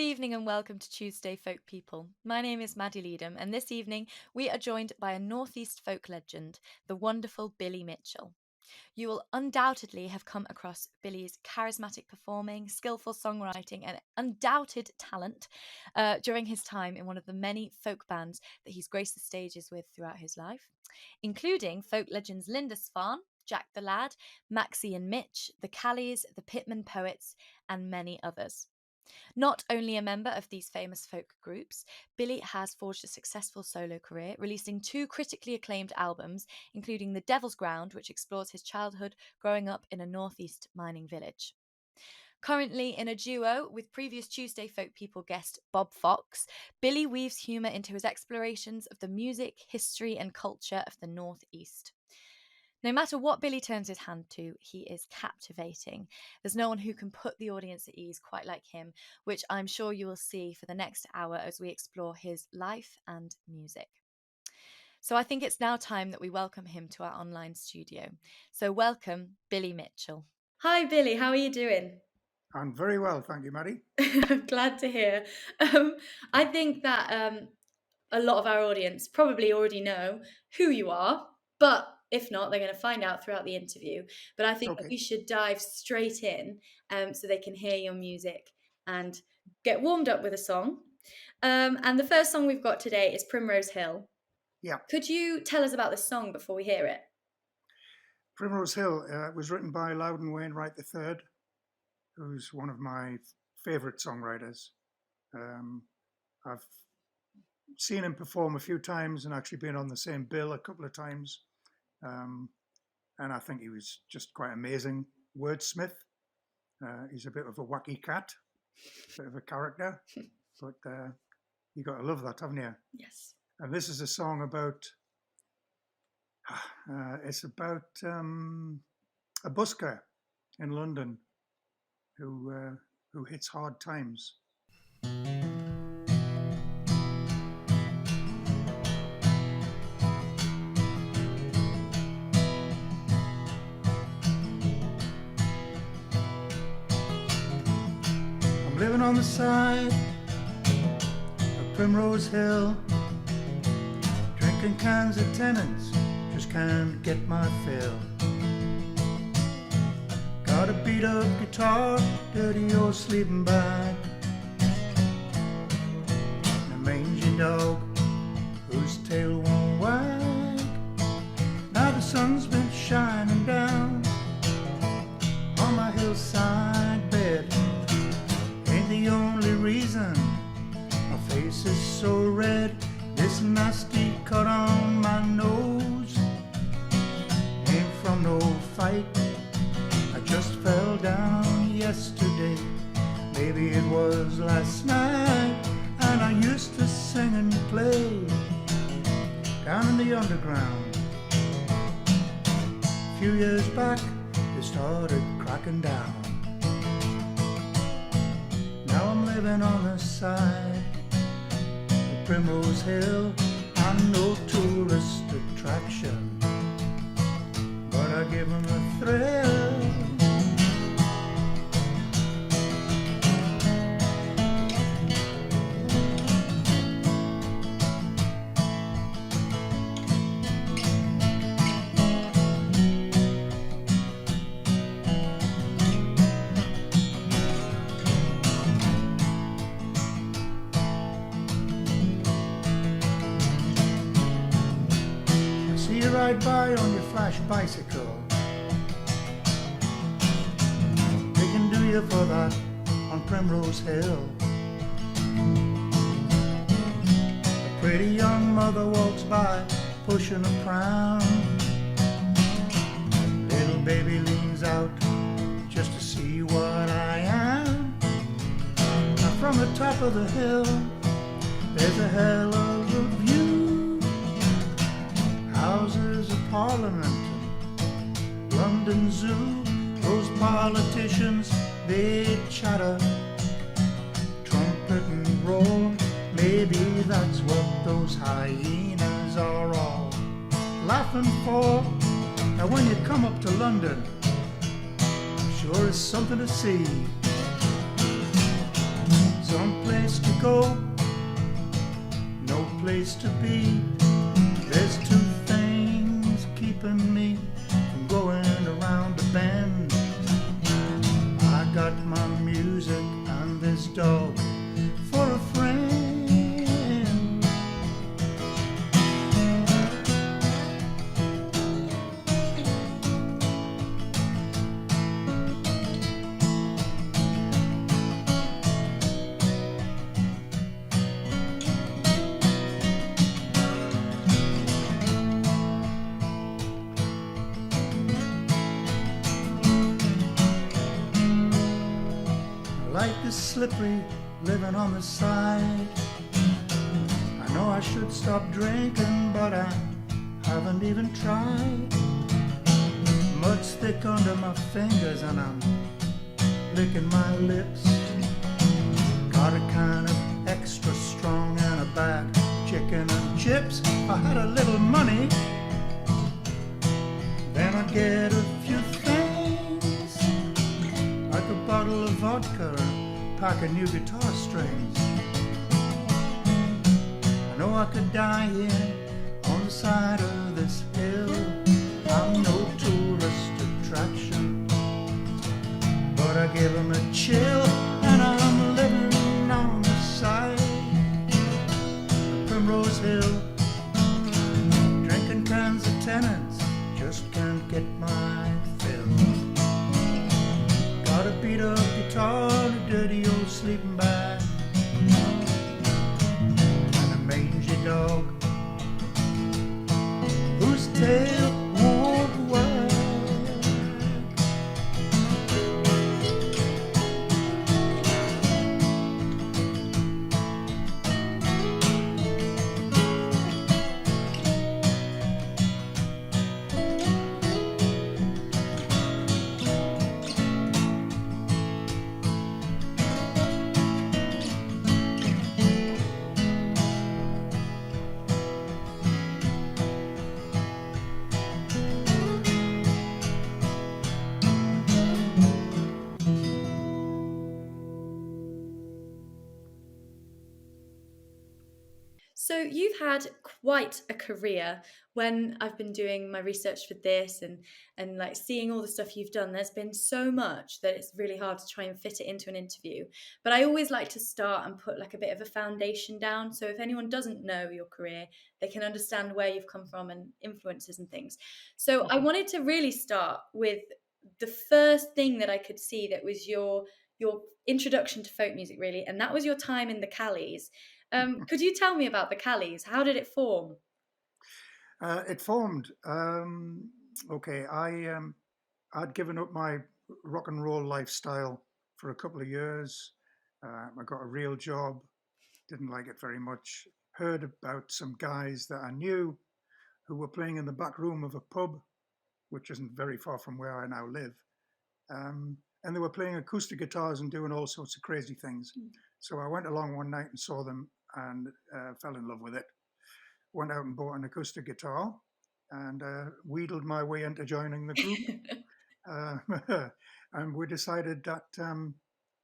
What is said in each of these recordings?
evening and welcome to Tuesday Folk People. My name is Maddie Leadham, and this evening we are joined by a Northeast folk legend, the wonderful Billy Mitchell. You will undoubtedly have come across Billy's charismatic performing, skillful songwriting and undoubted talent during his time in one of the many folk bands that he's graced the stages with throughout his life, including folk legends Lindisfarne, Jack the Lad, Maxie and Mitch, the Callies, the Pitmen Poets, and many others. Not only a member of these famous folk groups, Billy has forged a successful solo career, releasing 2 critically acclaimed albums, including The Devil's Ground, which explores his childhood growing up in a northeast mining village. Currently in a duo with previous Tuesday Folk People guest Bob Fox, Billy weaves humour into his explorations of the music, history and culture of the Northeast. No matter what Billy turns his hand to, he is captivating. There's no one who can put the audience at ease quite like him, which I'm sure you will see for the next hour as we explore his life and music. So I think it's now time that we welcome him to our online studio. So welcome, Billy Mitchell. Hi, Billy. How are you doing? I'm very well, thank you, Maddie. I'm glad to hear. I think that a lot of our audience probably already know who you are, but if not, they're going to find out throughout the interview. But I think that we should dive straight in so they can hear your music and get warmed up with a song. And the first song we've got today is Primrose Hill. Yeah. Could you tell us about this song before we hear it? Primrose Hill was written by Loudon Wainwright III, who's one of my favourite songwriters. I've seen him perform a few times and actually been on the same bill a couple of times. And I think he was just quite amazing wordsmith. He's a bit of a wacky cat, a bit of a character, but you got to love that, haven't you? Yes. And this is a song about, it's about a busker in London who hits hard times. Living on the side of Primrose Hill, drinking cans of Tennent's, just can't get my fill. Got a beat up guitar, dirty old sleeping bag, and a mangy dog whose tail won't wag. Now the sun's been shining down on my hillside bed. The only reason my face is so red, this nasty cut on my nose ain't from no fight. I just fell down yesterday, maybe it was last night, and I used to sing and play down in the underground. A few years back they started cracking down. Now I'm living on the side of Primrose Hill. I'm no tourist attraction, but I give them a thrill. Ride by on your flash bicycle, they can do you for that on Primrose Hill. A pretty young mother walks by pushing a pram. Little baby leans out just to see what I am. Now from the top of the hill there's a hell of a view. Houses of Parliament, London Zoo, those politicians, they chatter, trumpet and roar. Maybe that's what those hyenas are all laughing for. Now when you come up to London, sure is something to see. someplace to go, no place to be. There's two things keeping me from going around the bend. I got my music and this dog for a friend. Life is slippery, living on the side. I know I should stop drinking, but I haven't even tried. Mud's thick under my fingers and I'm licking my lips. Got a kind of extra strong and a bag of chicken and chips. If I had a little money, then I'd get a few things, like a bottle of vodka or a pack of new guitar strings. I know I could die here on the side of this hill. I'm no tourist attraction, but I give 'em a chill, and I'm living on the side of Primrose Hill, drinking cans of Tennent's, just can't get my fill. Got a beat up guitar, a dirty old sleeping bag, and a mangy dog whose tail won't wag. So you've had quite a career. When I've been doing my research for this and like seeing all the stuff you've done, there's been so much that it's really hard to try and fit it into an interview. But I always like to start and put like a bit of a foundation down. So if anyone doesn't know your career, they can understand where you've come from and influences and things. So I wanted to really start with the first thing that I could see that was your introduction to folk music, really, and that was your time in the Callies. Could you tell me about the Callies? How did it form? It formed. Okay, I'd given up my rock and roll lifestyle for a couple of years. I got a real job, didn't like it very much. Heard about some guys that I knew who were playing in the back room of a pub, which isn't very far from where I now live. And they were playing acoustic guitars and doing all sorts of crazy things. So I went along one night and saw them and fell in love with it. Went out and bought an acoustic guitar and wheedled my way into joining the group. And we decided that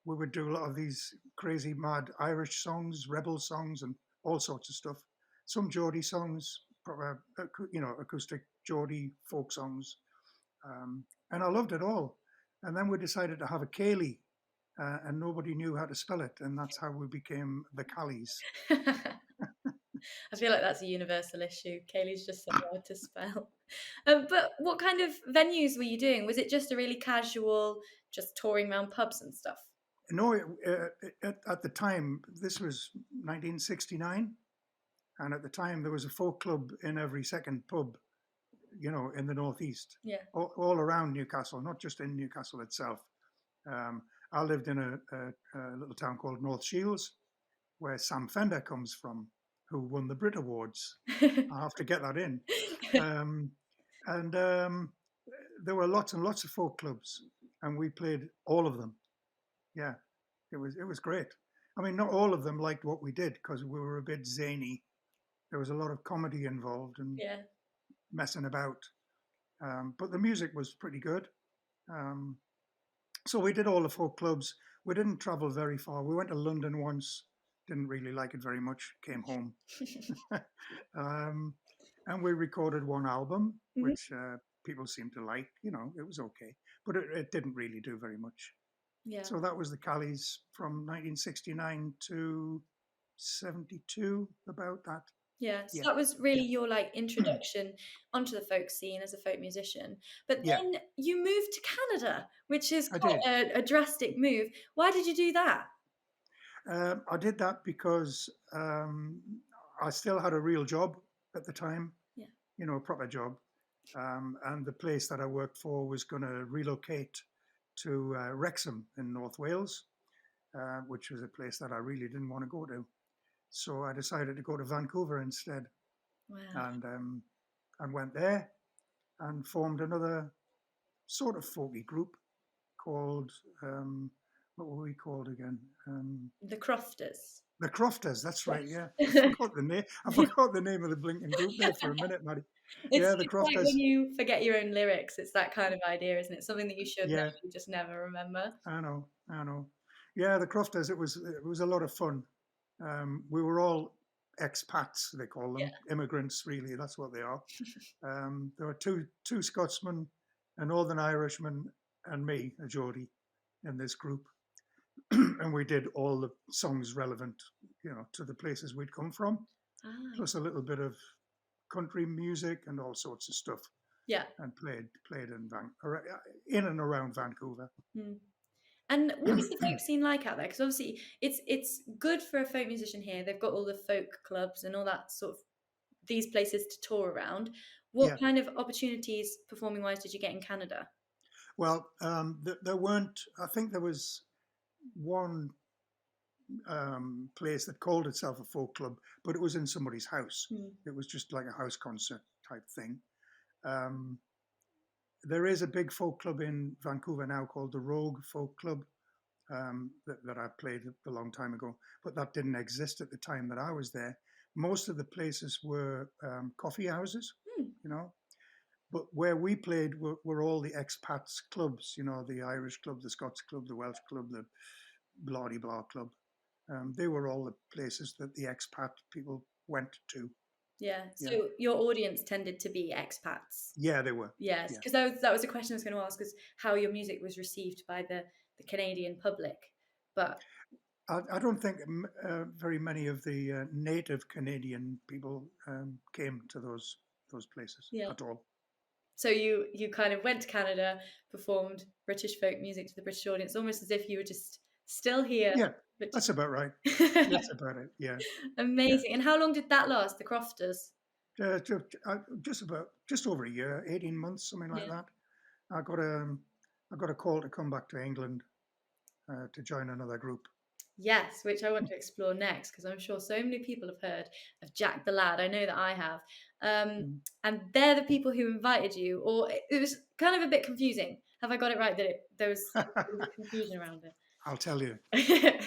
we would do a lot of these crazy, mad Irish songs, rebel songs, and all sorts of stuff. Some Geordie songs, proper, acoustic Geordie folk songs. And I loved it all. And then we decided to have a Callie, and nobody knew how to spell it. And that's how we became the Callies. I feel like that's a universal issue. Kaylee's just so hard to spell. But what kind of venues were you doing? Was it just a really casual, just touring around pubs and stuff? No, at the time, this was 1969. And at the time, there was a folk club in every second pub, in the northeast. Yeah. All around Newcastle, not just in Newcastle itself. I lived in a little town called North Shields, where Sam Fender comes from, who won the Brit Awards. I have to get that in. And there were lots and lots of folk clubs, and we played all of them. Yeah, it was great. I mean, not all of them liked what we did because we were a bit zany. There was a lot of comedy involved and messing about. But the music was pretty good. So we did all the folk clubs. We didn't travel very far. We went to London once, didn't really like it very much, came home. um, and we recorded one album, Mhm. which people seemed to like. You know, it was okay, but it didn't really do very much. Yeah. So that was the Callies from 1969 to 72, about that. Yeah, so Yeah, that was really yeah, your like introduction onto the folk scene as a folk musician. But yeah. then you moved to Canada, which is I quite did. a drastic move. Why did you do that? I did that because I still had a real job at the time, Yeah. you know, a proper job. And the place that I worked for was going to relocate to Wrexham in North Wales, which was a place that I really didn't want to go to. So I decided to go to Vancouver instead, Wow. and went there and formed another sort of folky group called what were we called again? The Crofters. The Crofters. That's right. Yes. Yeah, I forgot the name. I forgot the name of the blinking group there for a minute, Maddie. It's Yeah, the it's like when Crofters. you forget your own lyrics. It's that kind of idea, isn't it? Something that you should know, Yeah, you just never remember. I know. I know. Yeah, the Crofters. It was a lot of fun. We were all expats. They call them immigrants. Really, that's what they are. There were two Scotsmen, a Northern Irishman, and me, a Geordie, in this group. And we did all the songs relevant, you know, to the places we'd come from, Ah, plus a little bit of country music and all sorts of stuff, yeah. and played in and around Vancouver. Hmm. And what is the folk scene like out there? Because obviously it's good for a folk musician here. They've got all the folk clubs and all that sort of these places to tour around. What Yeah. kind of opportunities performing wise did you get in Canada? Well, there weren't. I think there was one place that called itself a folk club, but it was in somebody's house. Hmm. It was just like a house concert type thing. Um, there is a big folk club in Vancouver now called the Rogue Folk Club, that I played a long time ago, but that didn't exist at the time that I was there. Most of the places were coffee houses, Hmm. you know, but where we played were all the expats clubs, you know, the Irish club, the Scots club, the Welsh club, the blah de blah club. They were all the places that the expat people went to. Yeah. Yeah, So your audience tended to be expats. yeah, they were. Yes, Yeah, because that was a question I was going to ask, is how your music was received by the Canadian public. But I don't think very many of the native Canadian people came to those places yeah. at all. So you kind of went to Canada, performed British folk music to the British audience, almost as if you were just still here. Yeah, But that's about right. That's about it. Yeah, yeah. amazing. And how long did that last, the Crofters? Just over a year, 18 months, something like Yeah. that. I got a I got a call to come back to England to join another group. Yes, which I want to explore next because I'm sure so many people have heard of Jack the Lad. I know that I have. Mm. And they're the people who invited you, or it was kind of a bit confusing. Have I got it right that there was a bit of confusion around I'll tell you. it?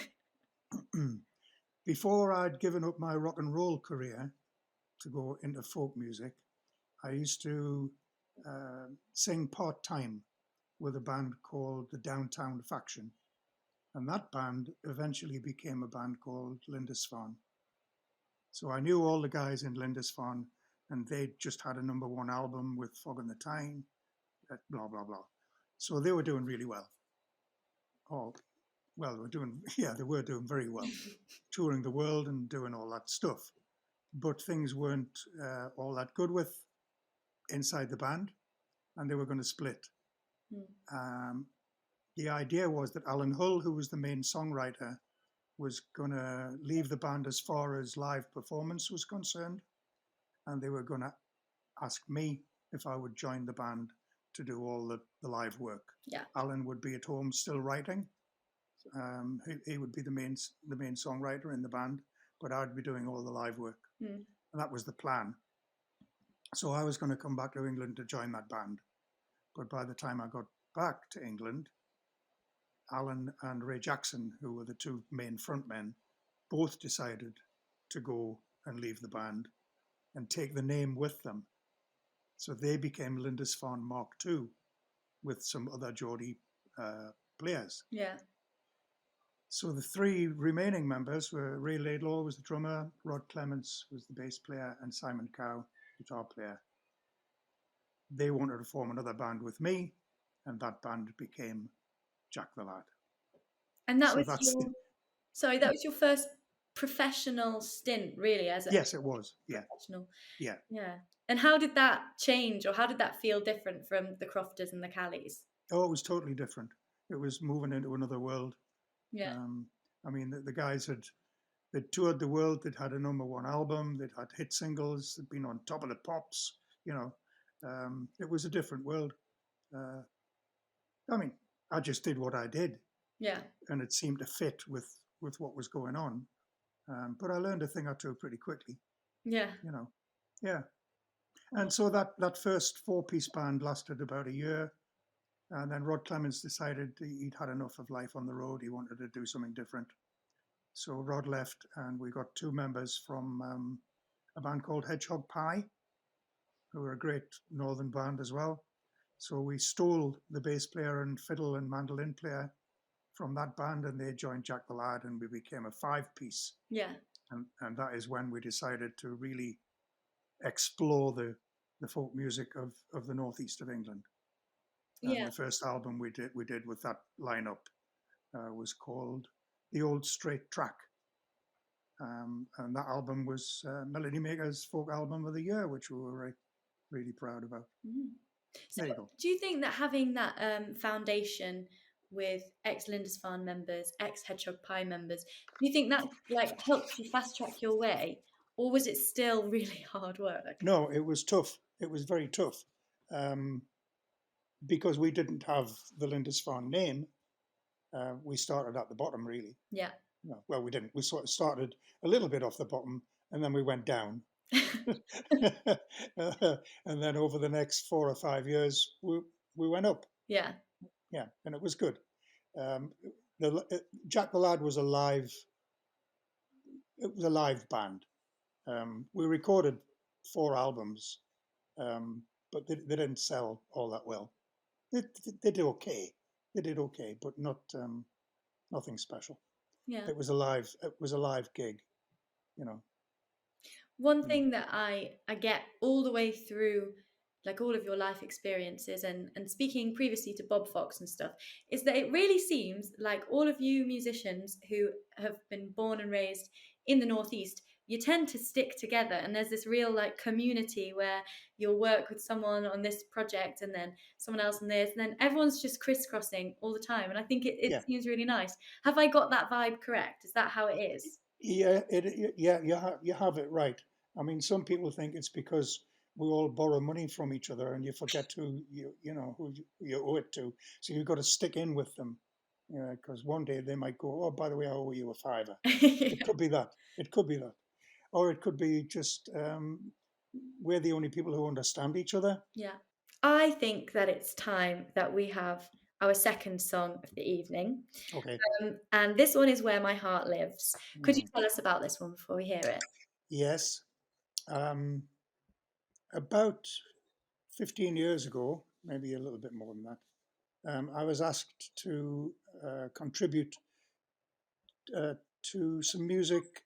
Before I'd given up my rock and roll career to go into folk music, I used to sing part time with a band called the Downtown Faction. And that band eventually became a band called Lindisfarne. So I knew all the guys in Lindisfarne, and they just had a number one album with Fog in the Tyne, blah, blah, blah. So they were doing really well. Oh, well, they were doing very well, touring the world and doing all that stuff. But things weren't all that good with inside the band, and they were going to split. The idea was that Alan Hull, who was the main songwriter, was going to leave the band as far as live performance was concerned, and they were going to ask me if I would join the band to do all the live work. Yeah. Alan would be at home still writing. He would be the main songwriter in the band, but I'd be doing all the live work. And that was the plan. So I was going to come back to England to join that band. But by the time I got back to England, Alan and Ray Jackson, who were the two main frontmen, both decided to go and leave the band and take the name with them. So they became Lindisfarne Mark II with some other Geordie players. Yeah. So the three remaining members were Ray Laidlaw was the drummer, Rod Clements was the bass player, and Simon Cow, guitar player. They wanted to form another band with me, and that band became Jack the Lad. And that was that was your first professional stint, really, as a yes, it was. Yeah, professional. Yeah. And how did that change, or how did that feel different from the Crofters and the Callies? Oh, it was totally different. It was moving into another world. Yeah. I mean, the guys they'd toured the world. They'd had a #1 album. They'd had hit singles. They'd been on Top of the Pops. You know, it was a different world. I mean, I just did what I did. Yeah. And it seemed to fit with what was going on. But I learned a thing or two pretty quickly. Yeah. You know, yeah. And so that first 4-piece band lasted about a year. And then Rod Clements decided he'd had enough of life on the road. He wanted to do something different. So Rod left, and we got 2 members from a band called Hedgehog Pie, who were a great northern band as well. So we stole the bass player and fiddle and mandolin player from that band, and they joined Jack the Lad, and we became a 5-piece. Yeah. And that is when we decided to really explore the folk music of the northeast of England. And the first album we did with that lineup was called The Old Straight Track. And that album was Melody Maker's Folk Album of the Year, which we were really proud about. Mm. So there you go. Do you think that having that foundation with ex-Lindisfarne members, ex-Hedgehog Pie members, do you think that helped you fast track your way, or was it still really hard work? No, it was tough. It was very tough. Because we didn't have the Lindisfarne name, we started at the bottom, really. Yeah. No, well, we didn't. We sort of started a little bit off the bottom, and then we went down. And then over the next 4 or 5 years, we went up. Yeah. Yeah, and it was good. Jack the Lad was a live band. We recorded 4 albums, but they didn't sell all that well. They did okay. They did okay, but not nothing special. Yeah. It was a live gig, you know. One thing that I get all the way through, all of your life experiences and speaking previously to Bob Fox and stuff, is that it really seems like all of you musicians who have been born and raised in the Northeast, you tend to stick together, and there's this real community where you'll work with someone on this project and then someone else on this, and then everyone's just crisscrossing all the time, and I think it seems really nice. Have I got that vibe correct? Is that how it is? Yeah, you have it right. I mean, some people think it's because we all borrow money from each other, and you forget who who you owe it to. So you've got to stick in with them, because one day they might go, "Oh, by the way, I owe you a $5." It could be that. It could be that, or it could be just we're the only people who understand each other. Yeah, I think that it's time that we have our second song of the evening. Okay. And this one is Where My Heart Lives. Could you tell us about this one before we hear it? Yes. About 15 years ago, maybe a little bit more than that, I was asked to contribute to some music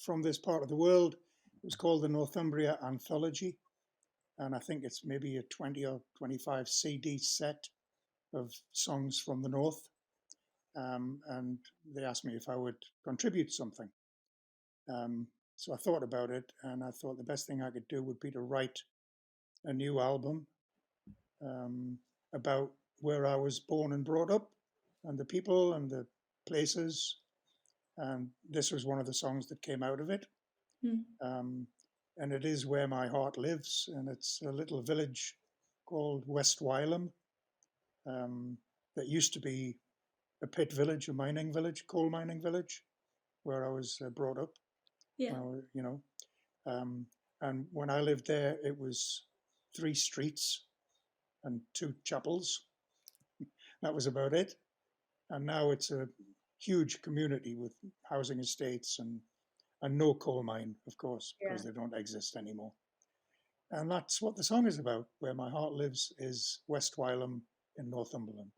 from this part of the world. It was called the Northumbria Anthology, and I think it's maybe a 20 or 25 CD set of songs from the North. And they asked me if I would contribute something. So I thought about it, and I thought the best thing I could do would be to write a new album about where I was born and brought up, and the people and the places. And this was one of the songs that came out of it. And it is Where My Heart Lives, and it's a little village called West Wylam that used to be a pit village, a mining village, coal mining village, where I was brought up. Yeah. And when I lived there, it was 3 streets and 2 chapels. That was about it. And now it's a huge community with housing estates and no coal mine, of course, because they don't exist anymore. And that's what the song is about. Where My Heart Lives is West Wylam in Northumberland.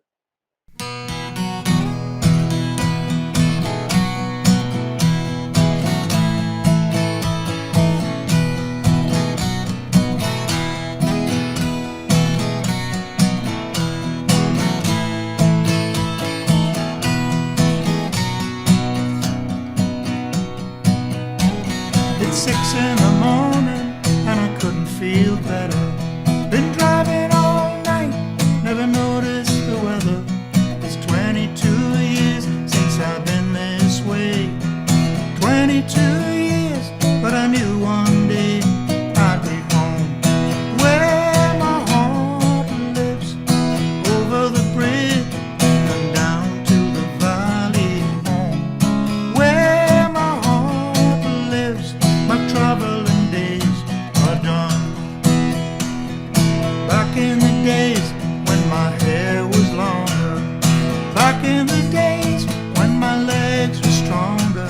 It's 6 in the morning and I couldn't feel better. Been driving all night, never noticed the weather. It's 22 years since I've been this way. 22 years, but I knew one day I'd be home. Where my heart lives, over the bridge and down to the valley home. Where my heart lives, my traveling days are done. Back in the days when my hair was longer, back in the days when my legs were stronger,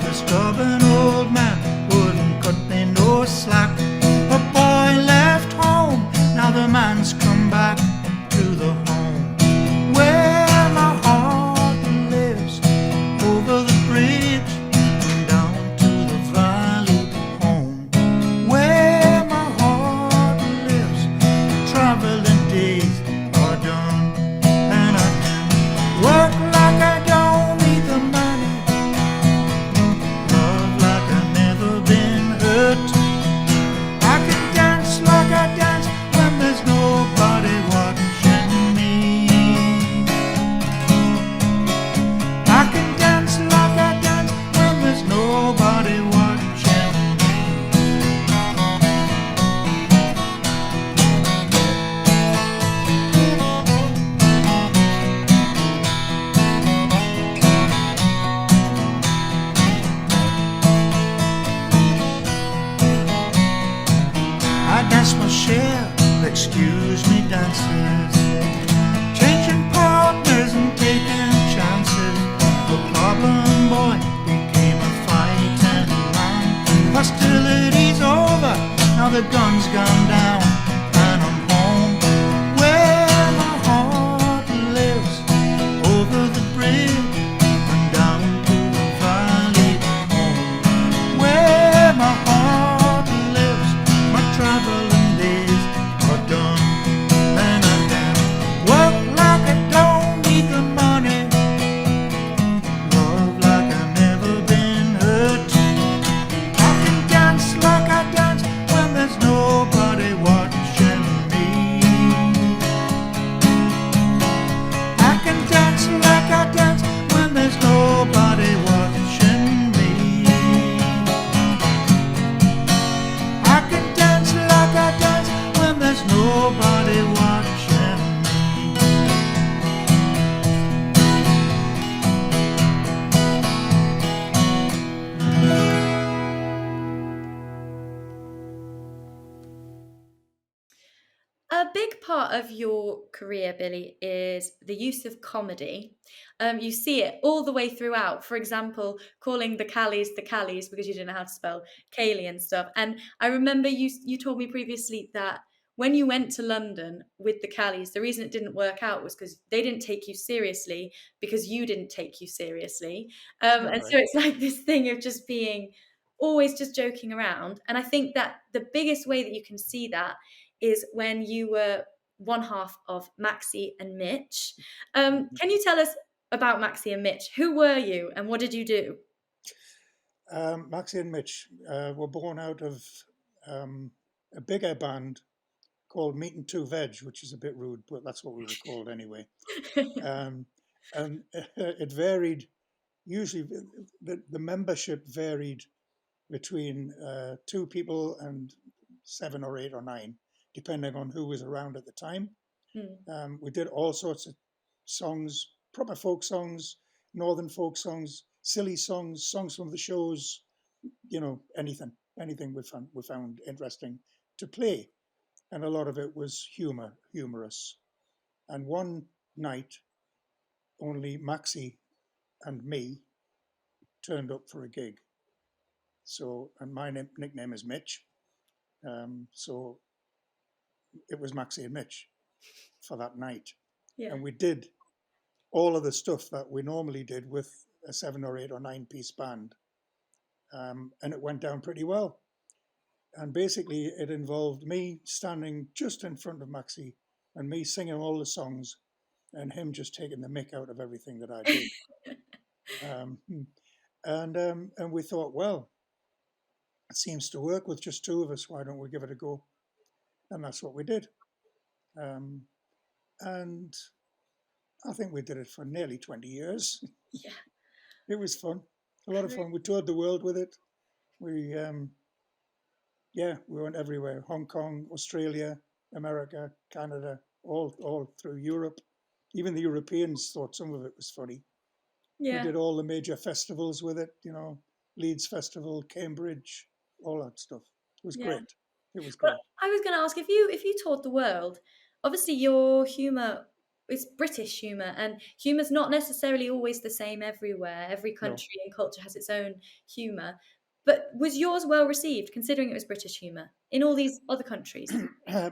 the stubborn old man wouldn't cut me no slack. A boy left home, now the man's come back to the home. Where my heart lives, over the bridge and down to the valley home. Where my heart lives, traveling days are done. And I can work like I don't need the money, love like I've never been hurt. I can dance like I dance when there's nobody watching me. I can dance like I dance when there's nobody watching me. I dance my share of excuse me dances, changing partners and taking chances. The problem boy became a fighting man. Hostility's over, now the gun's gone down, and I'm home. Where my heart lives, over the bridge and down to the valley home. Where my heart lives, my traveling days are done. And I can work like I don't need the money, love like I've never been hurt. I can dance like I dance when there's nobody watching me. I can dance like I dance when there's nobody watching me. I can dance like I dance when there's nobody watching me. A big part of your career, Billy, is the use of comedy. You see it all the way throughout. For example, calling the Callies because you didn't know how to spell Callie and stuff. And I remember you told me previously that when you went to London with the Callies, the reason it didn't work out was because they didn't take you seriously because you didn't take you seriously. All And right. so it's like this thing of just being always just joking around. And I think that the biggest way that you can see that is when you were one half of Maxie and Mitch. Can you tell us about Maxie and Mitch? Who were you and what did you do? Maxie and Mitch were born out of a bigger band called Meat and Two Veg, which is a bit rude, but that's what we were called anyway. And it varied. Usually, the membership varied between 2 people and 7 or 8 or 9, depending on who was around at the time. We did all sorts of songs, proper folk songs, northern folk songs, silly songs, songs from the shows, anything we found interesting to play. And a lot of it was humorous. And one night, only Maxie and me turned up for a gig. So, and my nickname is Mitch. So it was Maxie and Mitch for that night. Yeah. And we did all of the stuff that we normally did with a 7 or 8 or 9 piece band. And it went down pretty well. And basically it involved me standing just in front of Maxie and me singing all the songs and him just taking the mick out of everything that I did. And we thought, well, it seems to work with just two of us. Why don't we give it a go? And that's what we did. Um, and I think we did it for nearly 20 years. Yeah. It was fun, a lot of fun. We toured the world with it. We, yeah, we went everywhere: Hong Kong, Australia, America, Canada, all through Europe. Even the Europeans thought some of it was funny. We Yeah. did all the major festivals with it, Leeds Festival, Cambridge, all that stuff. It was Yeah. great. It was But great. I was going to ask, if you toured the world, obviously your humour is British humour, and humour's not necessarily always the same everywhere. Every No, country and culture has its own humour. But was yours well received, considering it was British humour, in all these other countries?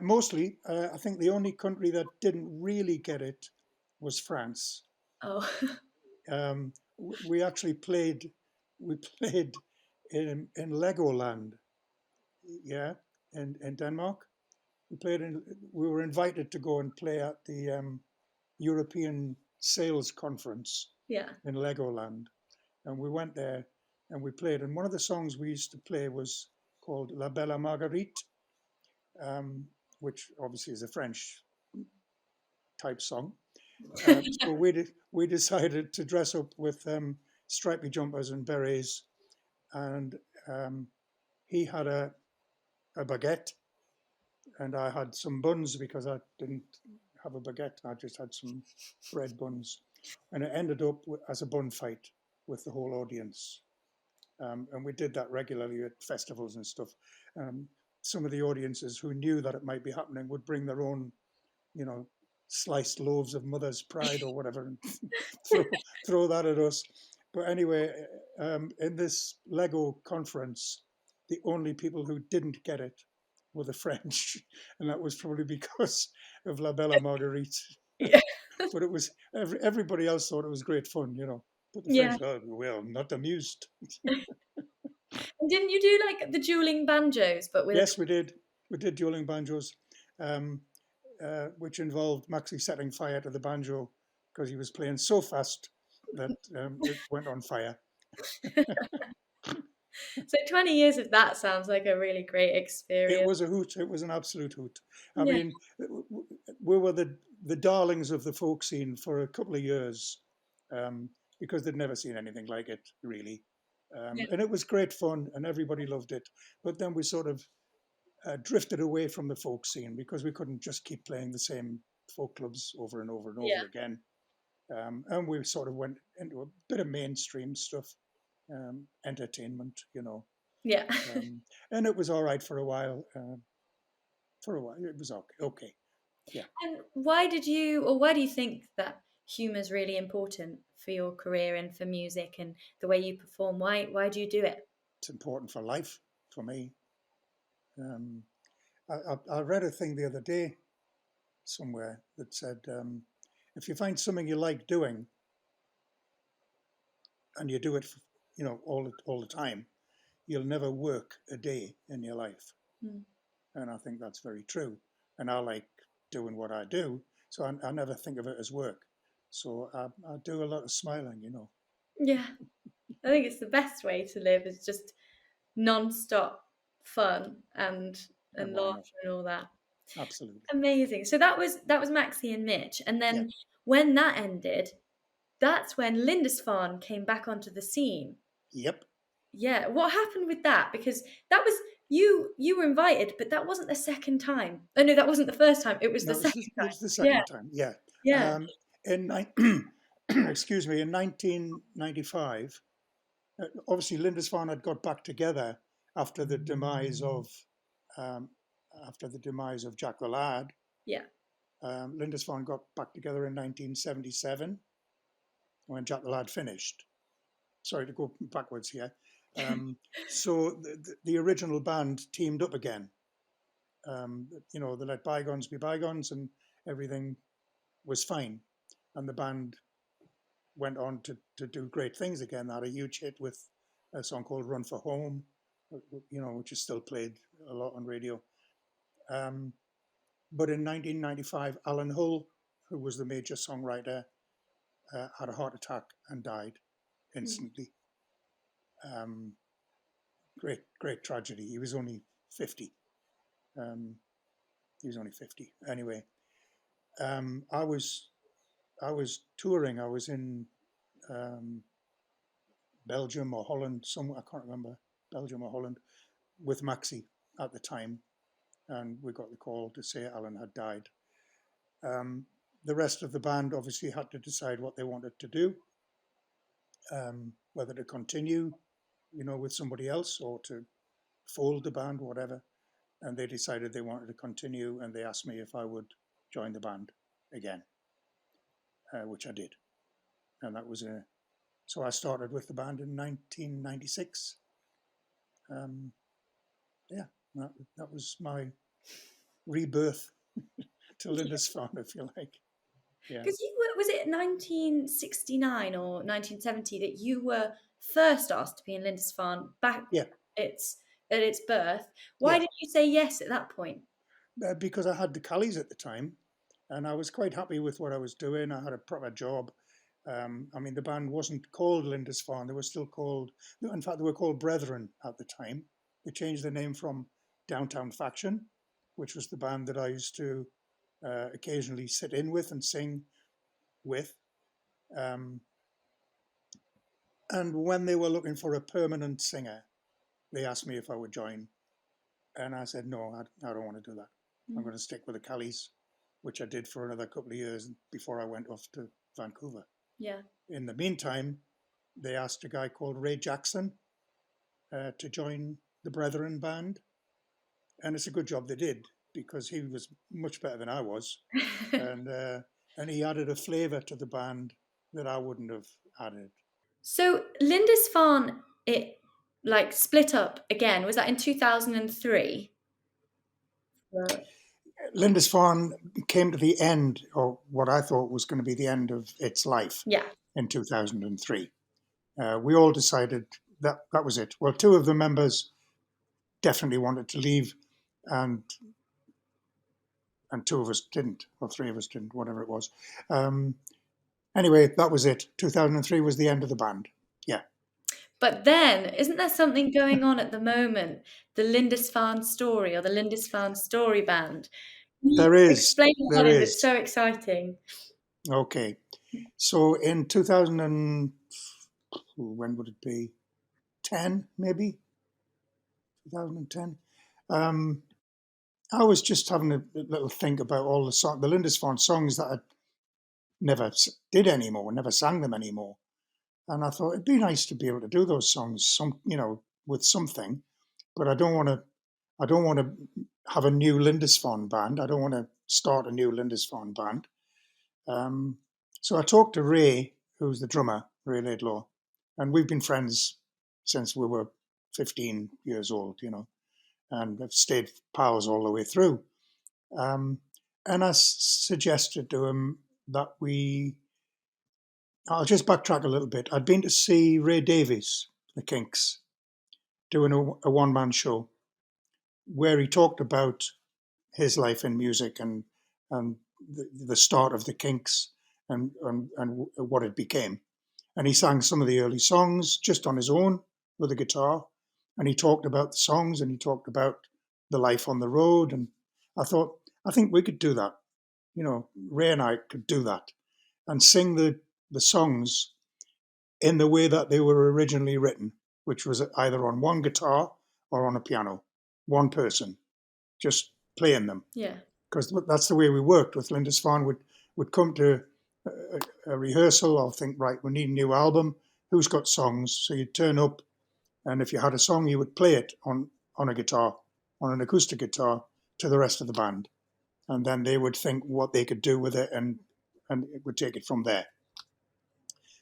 mostly. I think the only country that didn't really get it was France. Oh, We actually played. We played in Legoland, yeah, in Denmark. We played in. We were invited to go and play at the European Sales Conference yeah, in Legoland, and we went there and we played. And one of the songs we used to play was called La Belle Marguerite, um, which obviously is a French type song. So we decided to dress up with stripy jumpers and berets, and um, he had a baguette, and I had some buns because I didn't have a baguette. I just had some bread buns, and it ended up as a bun fight with the whole audience. And we did that regularly at festivals and stuff. Um, some of the audiences who knew that it might be happening would bring their own, you know, sliced loaves of mother's pride or whatever, and throw throw that at us. But anyway, in this Lego conference, the only people who didn't get it were the French, and that was probably because of La Belle Marguerite. yeah, But it was everybody else thought it was great fun. But the yeah. French, oh, well, not amused. And didn't you do like the dueling banjos, but with a Yes, we did. We did dueling banjos, um, which involved Maxi setting fire to the banjo because he was playing so fast that it went on fire. So 20 years of that sounds like a really great It experience. was a hoot. It was an absolute hoot. I Yeah, mean, we were the darlings of the folk scene for a couple of years um, because they'd never seen anything like it, really. yeah, And it was great fun, and everybody loved it. But then we sort of drifted away from the folk scene because we couldn't just keep playing the same folk clubs over and over and yeah, over again. And we sort of went into a bit of mainstream stuff, entertainment. yeah. And it was all right for a while. For a while, it was okay. Okay, yeah, And why do you think that humor is really important for your career and for music and the way you perform? Why do you do it? it's important for life for me. Um, I read a thing the other day somewhere that said, if you find something you like doing and you do it, all the time, you'll never work a day in your life. Mm. And I think that's very true. And I like doing what I do, so I never think of it as work. So I do a lot of smiling. Yeah, I think it's the best way to live is just non-stop fun and And why not? laughter and all that. Absolutely. Amazing. So that was Maxie and Mitch, and Yeah. then when that ended, that's when Lindisfarne came back onto the scene. Yep. Yeah, what happened with that? Because that was you were invited, but that wasn't the second time. Oh no, that wasn't the first time. It was the No, second it time. was the Yeah, second time. Yeah. yeah, Um, excuse me, in 1995, obviously Lindisfarne had got back together after the demise of um, Jack the Lad. yeah. Lindisfarne got back together in 1977 when Jack the Lad finished. Sorry to go backwards here. So the original band teamed up again. They let bygones be bygones, and everything was fine. And the band went on to do great things again. They had a huge hit with a song called "Run for Home," which is still played a lot on radio. Um, but in 1995, Alan Hull, who was the major songwriter, had a heart attack and died Mm. instantly. Um, great tragedy. He was only 50. He was only 50. Anyway, I was touring. I was in Belgium or Holland, somewhere, I can't remember, Belgium or Holland, with Maxi at the time, and we got the call to say Alan had died. The rest of the band obviously had to decide what they wanted to do, whether to continue, with somebody else or to fold the band, whatever. And they decided they wanted to continue, and they asked me if I would join the band again, which I did. And that was so I started with the band in 1996. That was my rebirth to Lindisfarne, if you like. Yeah. Because was it 1969 or 1970 that you were first asked to be in Lindisfarne back at its birth? Why did you say yes at that point? Because I had the Callies at the time, and I was quite happy with what I was doing. I had a proper job. The band wasn't called Lindisfarne. They were still called, in fact, they were called Brethren at the time. They changed the name from Downtown Faction, which was the band that I used to occasionally sit in with and sing with. And when they were looking for a permanent singer, they asked me if I would join. And I said, no, I don't want to do that. I'm going to stick with the Callies, which I did for another couple of years before I went off to Vancouver. Yeah. In the meantime, they asked a guy called Ray Jackson to join the Brethren band. And it's a good job they did, because he was much better than I was. and he added a flavour to the band that I wouldn't have added. So Lindisfarne, it split up again. Was that in 2003? Lindisfarne came to the end, or what I thought was going to be the end of its life, in 2003. We all decided that was it. Well, two of the members definitely wanted to leave, and two of us didn't, or three of us didn't, whatever it was. Anyway, that was it. 2003 was the end of the band. Yeah. But then, isn't there something going on at the moment? The Lindisfarne Story, or the Lindisfarne Story Band. There is. Explain what that is. It's so exciting. Okay. So in 2000 when would it be? 10, maybe? 2010. I was just having a little think about all the Lindisfarne songs that I never did anymore, never sang them anymore. And I thought it'd be nice to be able to do those songs, with something. But I don't want to have a new Lindisfarne band. I don't want to start a new Lindisfarne band. So I talked to Ray, who's the drummer, Ray Laidlaw, and we've been friends since we were 15 years old, and have stayed pals all the way through. And I suggested to him that I'll just backtrack a little bit. I'd been to see Ray Davies, the Kinks, doing a one-man show where he talked about his life in music and the start of the Kinks and what it became. And he sang some of the early songs just on his own with a guitar. And he talked about the songs, and he talked about the life on the road. And I thought, I think we could do that. Ray and I could do that and sing the songs in the way that they were originally written, which was either on one guitar or on a piano, one person, just playing them. Yeah. Because that's the way we worked with Lindisfarne. Would come to a rehearsal, I'll think, right, we need a new album. Who's got songs? So you'd turn up, and if you had a song, you would play it on a guitar, on an acoustic guitar, to the rest of the band. And then they would think what they could do with it, and it would take it from there.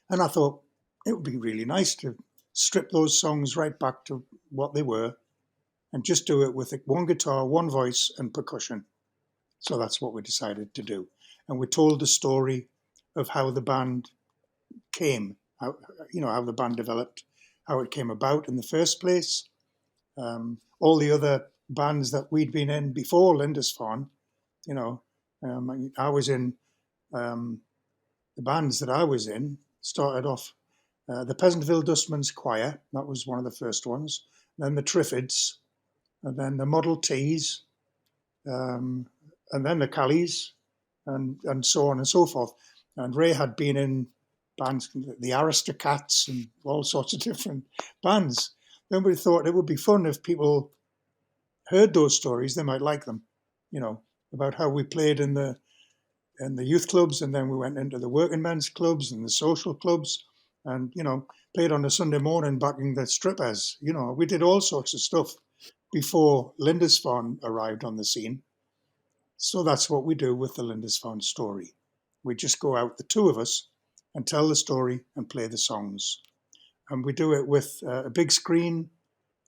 And I thought it would be really nice to strip those songs right back to what they were and just do it with one guitar, one voice, and percussion. So that's what we decided to do. And we told the story of how the band came, how the band developed, how it came about in the first place. All the other bands that we'd been in before Lindisfarne, I was in, the bands that I was in started off, the Pleasantville Dustmen's Choir, that was one of the first ones. then the Triffids, and then the Model Ts, and then the Callies, and so on and so forth. And Ray had been in bands, the Aristocats, and all sorts of different bands. Then we thought it would be fun if people heard those stories, they might like them, about how we played in the youth clubs, and then we went into the working men's clubs and the social clubs, and played on a Sunday morning backing the strippers. We did all sorts of stuff before Lindisfarne arrived on the scene. So that's what we do with the Lindisfarne story. We just go out, the two of us, and tell the story and play the songs. And we do it with a big screen,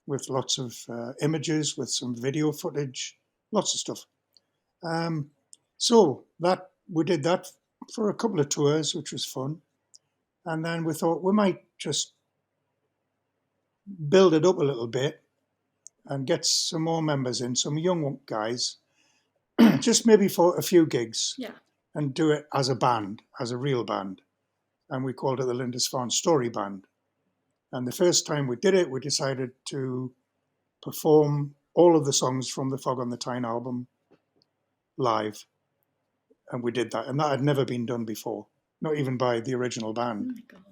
with lots of images, with some video footage, lots of stuff. So that we did that for a couple of tours, which was fun. And then we thought we might just build it up a little bit and get some more members in, some young guys, just maybe for a few gigs, and do it as a band, as a real band. And we called it the Lindisfarne Story Band. And the first time we did it, we decided to perform all of the songs from the Fog on the Tyne album live. And we did that. And that had never been done before, not even by the original band. Oh my God.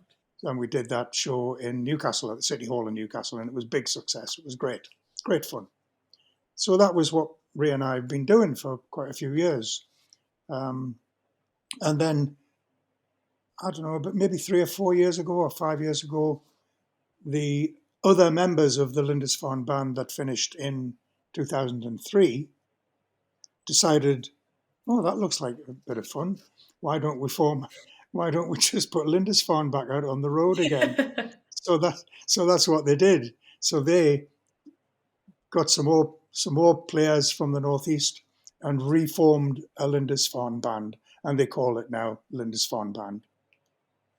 And we did that show in Newcastle, at the City Hall in Newcastle, and it was a big success. It was great, great fun. So that was what Ray and I have been doing for quite a few years. And then, I don't know, but maybe 3 or 4 years ago or 5 years ago, the other members of the Lindisfarne band that finished in 2003 decided, oh, that looks like a bit of fun. Why don't we just put Lindisfarne back out on the road again? So that's what they did. So they got some more players from the Northeast and reformed a Lindisfarne band, and they call it now Lindisfarne Band.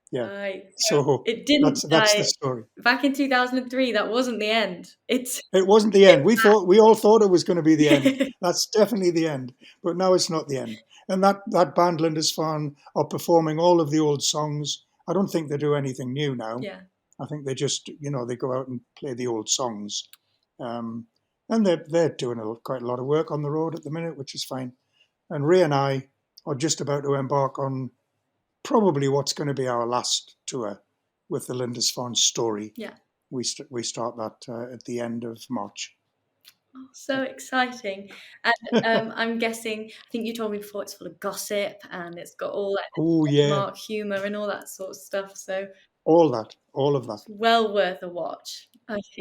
Yeah. Right. So it didn't that's die. the story. Back in 2003, that wasn't the end. It wasn't the end. We all thought it was going to be the end. That's definitely the end. But now it's not the end. And that band Lindisfarne are performing all of the old songs. I don't think they do anything new now. Yeah. I think they just, they go out and play the old songs. And they're doing quite a lot of work on the road at the minute, which is fine. And Ray and I are just about to embark on probably what's going to be our last tour with the Lindisfarne story. Yeah. We start that at the end of March. Oh, so exciting. And I'm guessing, I think you told me before, it's full of gossip and it's got all that dark humour and all that sort of stuff. So all of that. It's well worth a watch.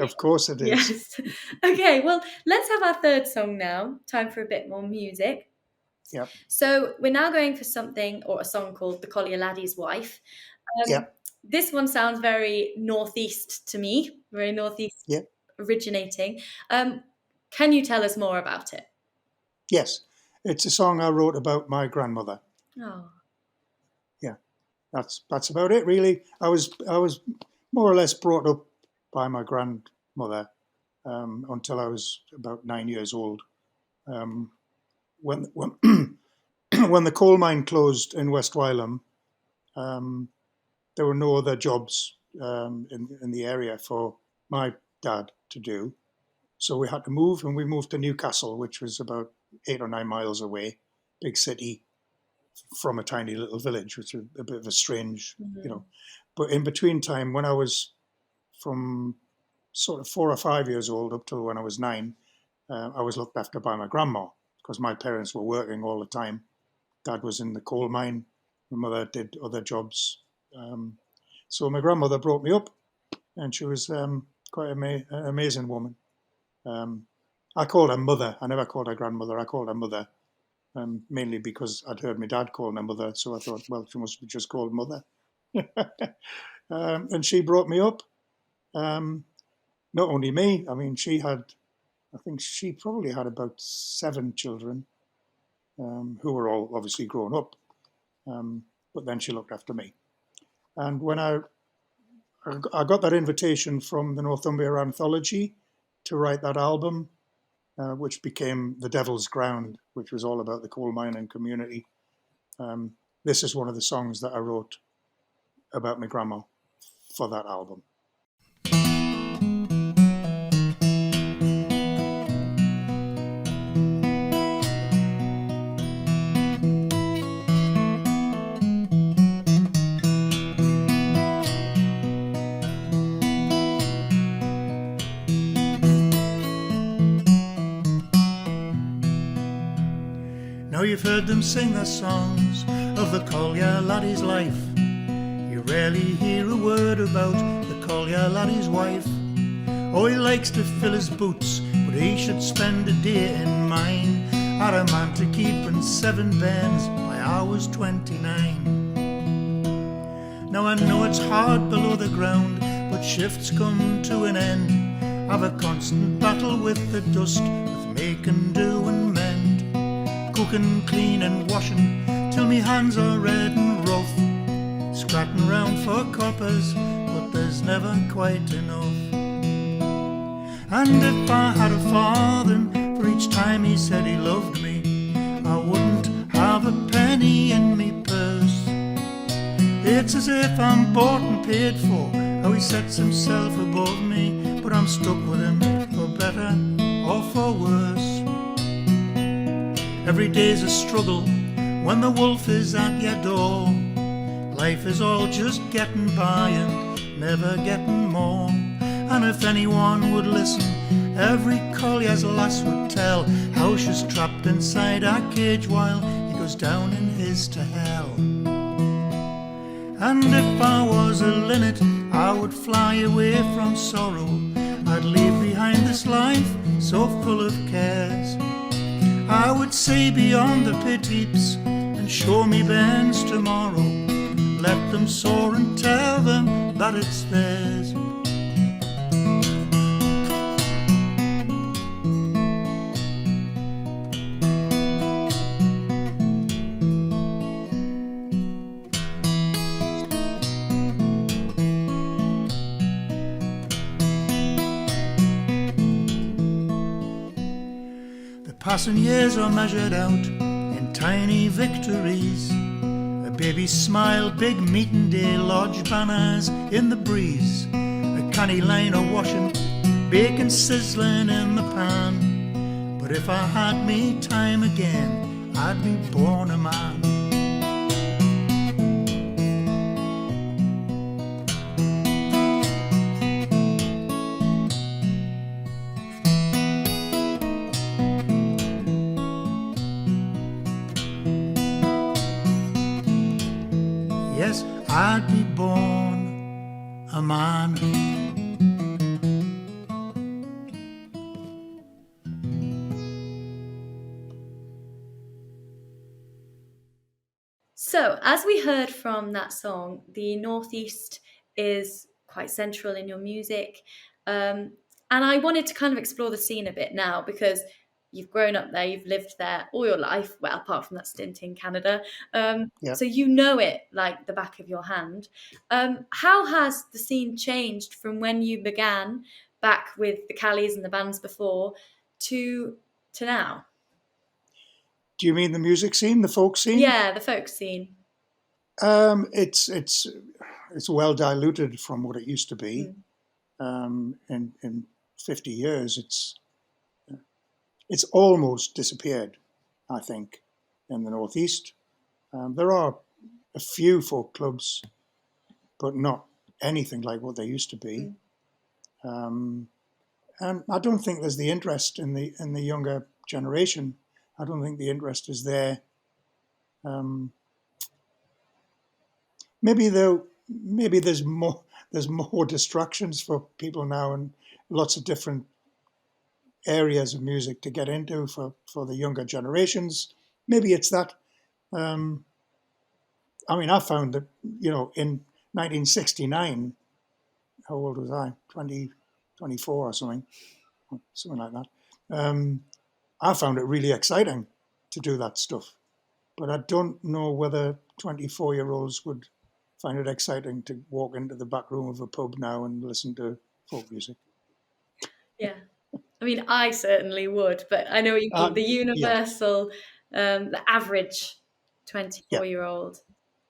Of course it is. Yes. Okay, well, let's have our third song now. Time for a bit more music. Yep. So we're now going for a song called The Collier Laddie's Wife. This one sounds very northeast to me, very northeast originating. Can you tell us more about it? Yes. It's a song I wrote about my grandmother. Oh. Yeah. That's about it, really. I was more or less brought up by my grandmother until I was about 9 years old. When when the coal mine closed in West Wylam, there were no other jobs in the area for my dad to do. So we had to move, and we moved to Newcastle, which was about 8 or 9 miles away, big city, from a tiny little village, which was a bit of a strange, But in between time, when I was from sort of 4 or 5 years old up till when I was 9, I was looked after by my grandma because my parents were working all the time. Dad was in the coal mine. My mother did other jobs. So my grandmother brought me up, and she was quite an amazing woman. I called her mother. I never called her grandmother. I called her mother, mainly because I'd heard my dad calling her mother. So I thought, well, she must be just called mother. And she brought me up. Not only me, I mean, I think she probably had about 7 children who were all obviously grown up. But then she looked after me. And when I got that invitation from the Northumbria Anthology to write that album, which became The Devil's Ground, which was all about the coal mining community. This is one of the songs that I wrote about my grandma for that album. Now you've heard them sing their songs of the collier laddie's life. You rarely hear a word about the collier laddie's wife. Oh, he likes to fill his boots, but he should spend a day in mine. Had a man to keep and 7 bairns by I was 29. Now I know it's hard below the ground, but shifts come to an end. I've a constant battle with the dust, with make and do and mend. Cooking, cleaning, washing, till me hands are red and rough. Scratting round for coppers, but there's never quite enough. And if I had a farthing for each time he said he loved me, I wouldn't have a penny in me purse. It's as if I'm bought and paid for, how he sets himself above me, but I'm stuck with him for better or for worse. Every day's a struggle when the wolf is at your door. Life is all just getting by and never getting more. And if anyone would listen, every collier's lass would tell how she's trapped inside our cage while he goes down in his to hell. And if I was a linnet, I would fly away from sorrow. I'd leave behind this life so full of cares. I would say beyond the pit heaps and show me bairns tomorrow. Let them soar and tell them that it's theirs. Passing years are measured out in tiny victories. A baby's smile, big meeting day, lodge banners in the breeze. A canny line of washing, bacon sizzling in the pan. But if I had me time again, I'd be born a man. Yes, I'd be born a man. So, as we heard from that song, the Northeast is quite central in your music. And I wanted to kind of explore the scene a bit now because you've grown up there, you've lived there all your life, well, apart from that stint in Canada. So you know it like the back of your hand. How has the scene changed from when you began back with the Callies and the bands before to now? Do you mean the music scene, the folk scene? Yeah, the folk scene. It's well diluted from what it used to be. In 50 years, it's almost disappeared, I think, in the Northeast. There are a few folk clubs, but not anything like what they used to be. And I don't think there's the interest in the younger generation. I don't think the interest is there. Maybe there's more distractions for people now and lots of different areas of music to get into for the younger generations. Maybe it's that. I mean, I found that, in 1969, how old was I? 24 or something like that. I found it really exciting to do that stuff. But I don't know whether 24-year-olds would find it exciting to walk into the back room of a pub now and listen to folk music. Yeah. I mean, I certainly would, but I know what you mean. The universal, the average 24-year-old.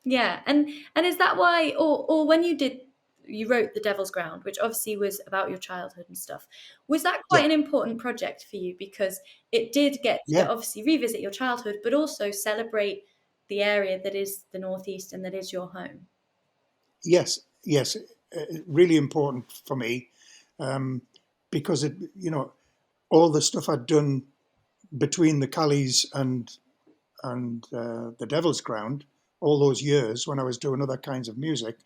Yeah. And is that why, or when you wrote The Devil's Ground, which obviously was about your childhood and stuff, was that quite an important project for you? Because it did get to obviously revisit your childhood, but also celebrate the area that is the Northeast and that is your home. Yes, really important for me, because all the stuff I'd done between the Callies and the Devil's Ground, all those years when I was doing other kinds of music,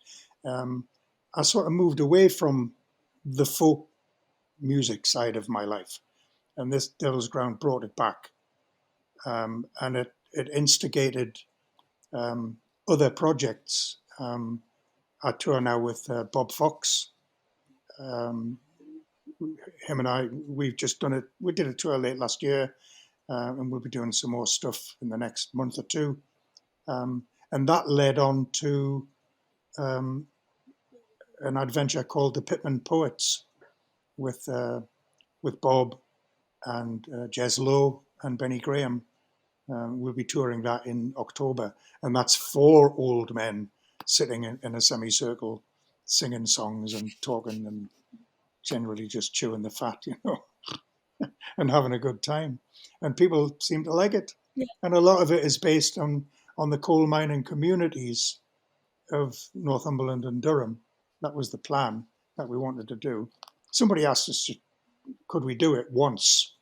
I sort of moved away from the folk music side of my life, and this Devil's Ground brought it back, and it instigated other projects. I tour now with Bob Fox. Him and I, we've just done it. We did a tour late last year, and we'll be doing some more stuff in the next month or two. And that led on to an adventure called the Pitmen Poets with Bob and Jez Lowe and Benny Graham. We'll be touring that in October, and that's 4 old men sitting in a semicircle, singing songs and talking and generally just chewing the fat, and having a good time. And people seem to like it. Yeah. And a lot of it is based on the coal mining communities of Northumberland and Durham. That was the plan that we wanted to do. Somebody asked us, could we do it once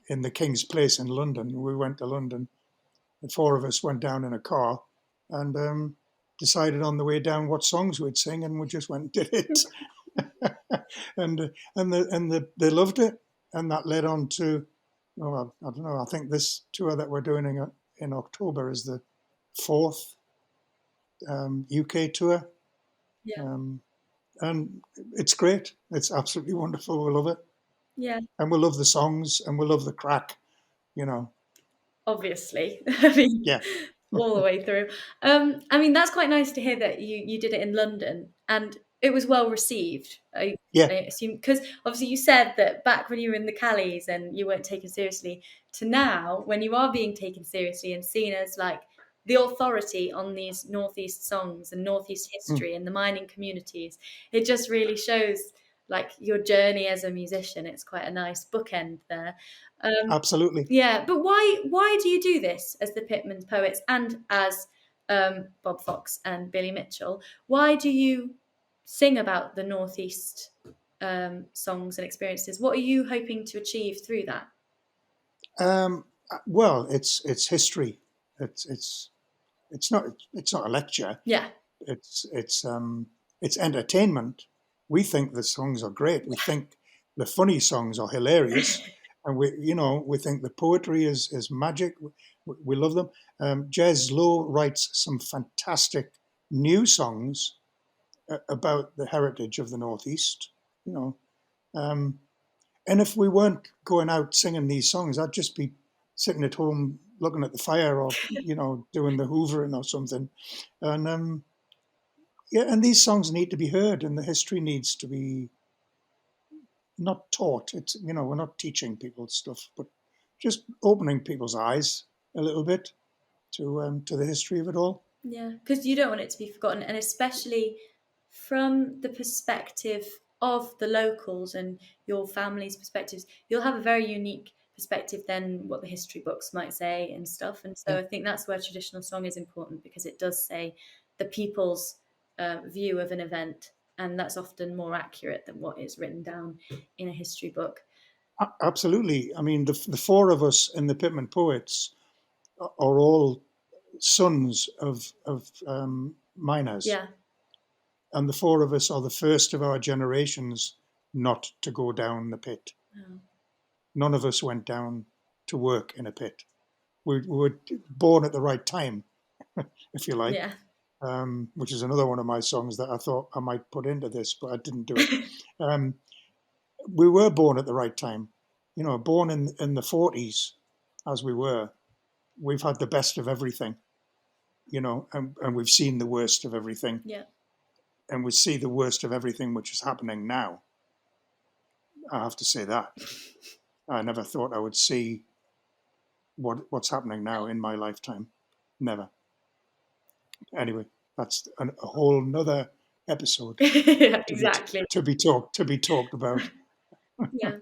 in the King's Place in London? We went to London. The 4 of us went down in a car and decided on the way down what songs we'd sing, and we just went and did it. and they loved it, and that led on to, I don't know. I think this tour that we're doing in October is the 4th UK tour. Yeah. And it's great. It's absolutely wonderful. We love it. Yeah. And we love the songs, and we love the crack, Obviously. I mean, Yeah. all the way through. I mean, that's quite nice to hear that you did it in London and it was well received. I assume, because obviously you said that back when you were in the Callies and you weren't taken seriously, to now when you are being taken seriously and seen as like the authority on these Northeast songs and Northeast history and the mining communities, it just really shows like your journey as a musician. It's quite a nice bookend there. Absolutely. Yeah, but why do you do this as the Pitmen Poets and as Bob Fox and Billy Mitchell? Why do you sing about the Northeast songs and experiences? What are you hoping to achieve through that? Well, it's history. It's not a lecture. Yeah. It's entertainment. We think the songs are great. We think the funny songs are hilarious, and we think the poetry is magic. We love them. Jez Lowe writes some fantastic new songs about the heritage of the Northeast. And if we weren't going out singing these songs, I'd just be sitting at home looking at the fire, or doing the hoovering or something. And and these songs need to be heard, and the history needs to be not taught. It's we're not teaching people stuff, but just opening people's eyes a little bit to the history of it all. Yeah, because you don't want it to be forgotten, and especially from the perspective of the locals and your family's perspectives, you'll have a very unique perspective than what the history books might say and stuff. And so I think that's where traditional song is important, because it does say the people's view of an event, and that's often more accurate than what is written down in a history book. Absolutely. I mean, the 4 of us in the Pitmen Poets are all sons of miners. Yeah. And the 4 of us are the first of our generations not to go down the pit. Oh. None of us went down to work in a pit. We were born at the right time, if you like. Yeah. Which is another one of my songs that I thought I might put into this, but I didn't do it. We were born at the right time. Born in the 40s, as we were. We've had the best of everything, and we've seen the worst of everything. Yeah. And we see the worst of everything which is happening now. I have to say that. I never thought I would see what's happening now in my lifetime. Never. Anyway, that's a whole nother episode. Yeah, exactly. To be talked about. Yeah.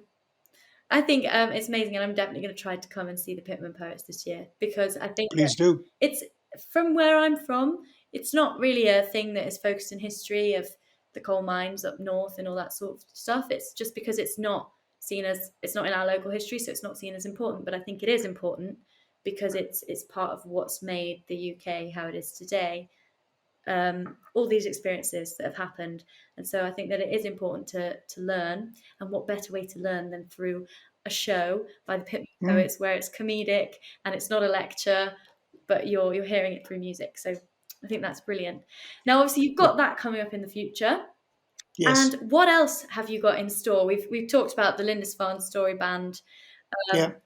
I think it's amazing, and I'm definitely going to try to come and see the Pitmen Poets this year, because I think Please do. It's from where I'm from. It's not really a thing that is focused in history of the coal mines up north and all that sort of stuff. It's just because it's not in our local history, so it's not seen as important. But I think it is important because it's part of what's made the UK how it is today. All these experiences that have happened, and so I think that it is important to learn, and what better way to learn than through a show by the Pitmen Poets, where it's comedic and it's not a lecture, but you're hearing it through music. So I think that's brilliant. Now, obviously, you've got that coming up in the future. Yes. And what else have you got in store? We've talked about the Lindisfarne story band.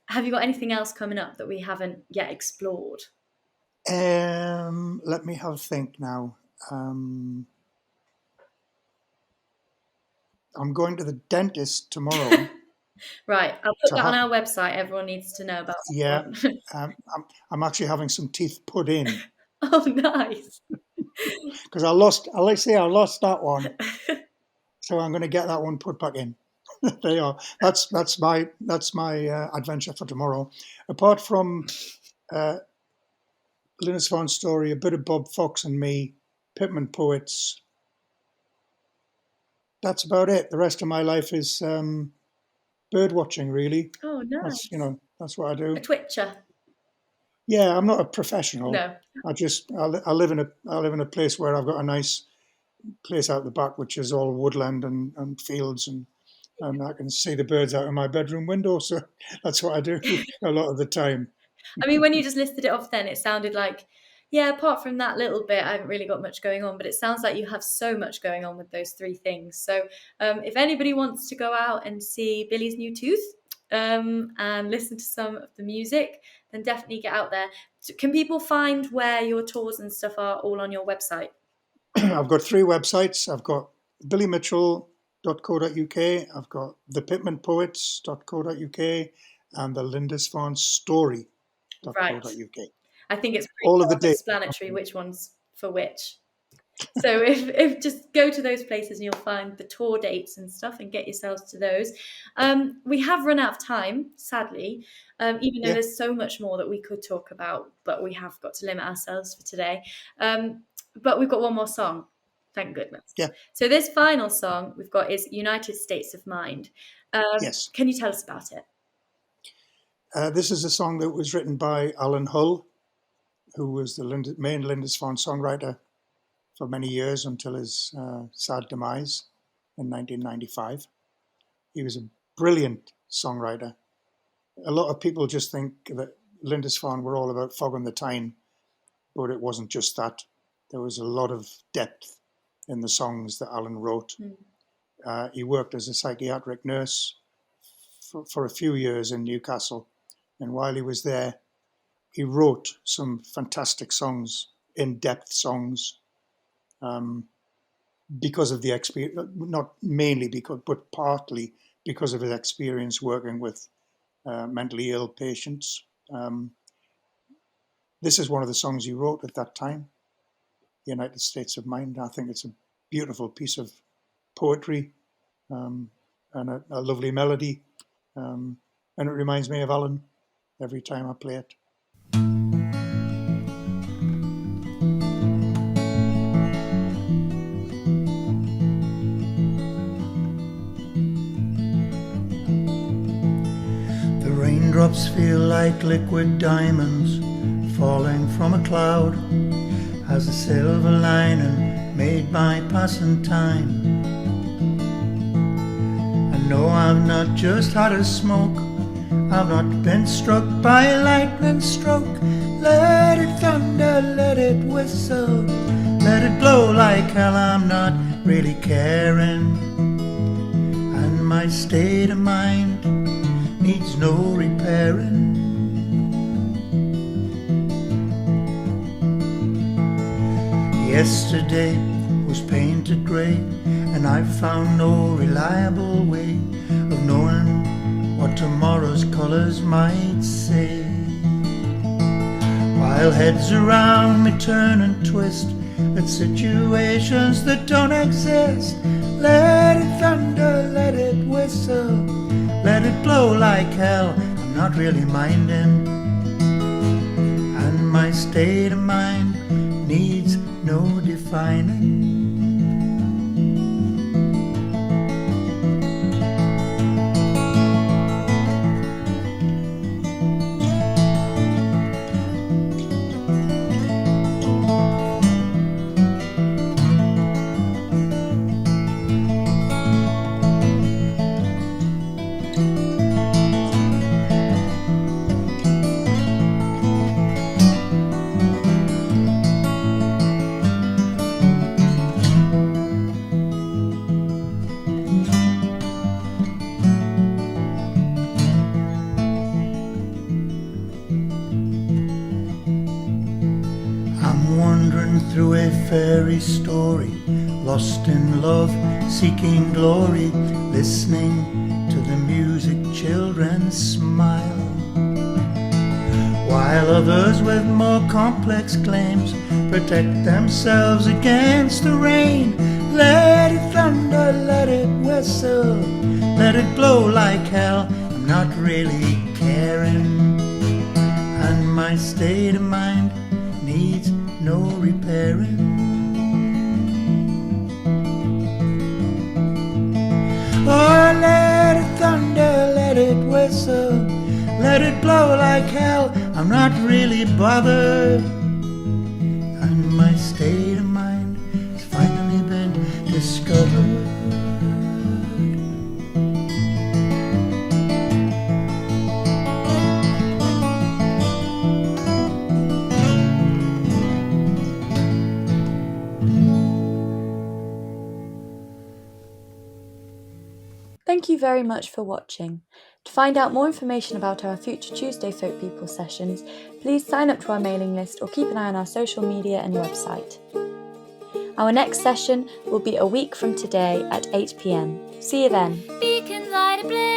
Have you got anything else coming up that we haven't yet explored? Let me have a think now. I'm going to the dentist tomorrow. Right, I'll put that on our website. Everyone needs to know about that. Yeah, I'm actually having some teeth put in. Oh, nice. Because I lost that one, so I'm going to get that one put back in. There you are. That's my adventure for tomorrow. Apart from Lindisfarne story, a bit of Bob Fox and me, Pitmen Poets. That's about it. The rest of my life is bird watching, really. Oh, nice. That's what I do. A twitcher. Yeah, I'm not a professional. No. I live in a place where I've got a nice place out the back, which is all woodland and fields, and I can see the birds out of my bedroom window. So that's what I do a lot of the time. I mean, when you just listed it off then, it sounded like, yeah, apart from that little bit, I haven't really got much going on, but it sounds like you have so much going on with those three things. So if anybody wants to go out and see Billy's New Tooth and listen to some of the music, then definitely get out there. Can people find where your tours and stuff are all on your website? I've got 3 websites. I've got billymitchell.co.uk, I've got thepitmenpoets.co.uk, and the Lindisfarne story.co.uk. Right. I think it's all of the self-explanatory which one's for which. So if just go to those places and you'll find the tour dates and stuff and get yourselves to those. We have run out of time, sadly, even though there's so much more that we could talk about, but we have got to limit ourselves for today. But we've got one more song, thank goodness. Yeah. So this final song we've got is United States of Mind. Yes. Can you tell us about it? This is a song that was written by Alan Hull, who was the main Lindisfarne songwriter for many years until his sad demise in 1995. He was a brilliant songwriter. A lot of people just think that Lindisfarne were all about Fog on the Tyne, but it wasn't just that. There was a lot of depth in the songs that Alan wrote. He worked as a psychiatric nurse for a few years in Newcastle, and while he was there, he wrote some fantastic songs, in-depth songs, because of the experience, not mainly because, but partly because of his experience working with mentally ill patients. This is one of the songs he wrote at that time, United States of Mind. I think it's a beautiful piece of poetry and a lovely melody. And it reminds me of Alan every time I play it. The raindrops feel like liquid diamonds falling from a cloud, as a silver lining made by passing time. I know I've not just had a smoke, I've not been struck by a lightning stroke. Let it thunder, let it whistle, let it blow like hell, I'm not really caring. And my state of mind needs no repairing. Yesterday was painted grey, and I found no reliable way of knowing what tomorrow's colours might say. While heads around me turn and twist at situations that don't exist, let it thunder, let it whistle, let it blow like hell, I'm not really minding. And my state of mind needs no defining. through a fairy story, lost in love, seeking glory, listening to the music children smile, while others with more complex claims protect themselves against the rain. Let it thunder, let it whistle, let it blow like hell, I'm not really caring, and my state of mind needs no repairing. Oh, let it thunder, let it whistle, let it blow like hell, I'm not really bothered, and my state of mind has finally been discovered. Thank you very much for watching. To find out more information about our future Tuesday Folk People sessions, please sign up to our mailing list or keep an eye on our social media and website. Our next session will be a week from today at 8 p.m. See you then. Beacon light a blaze.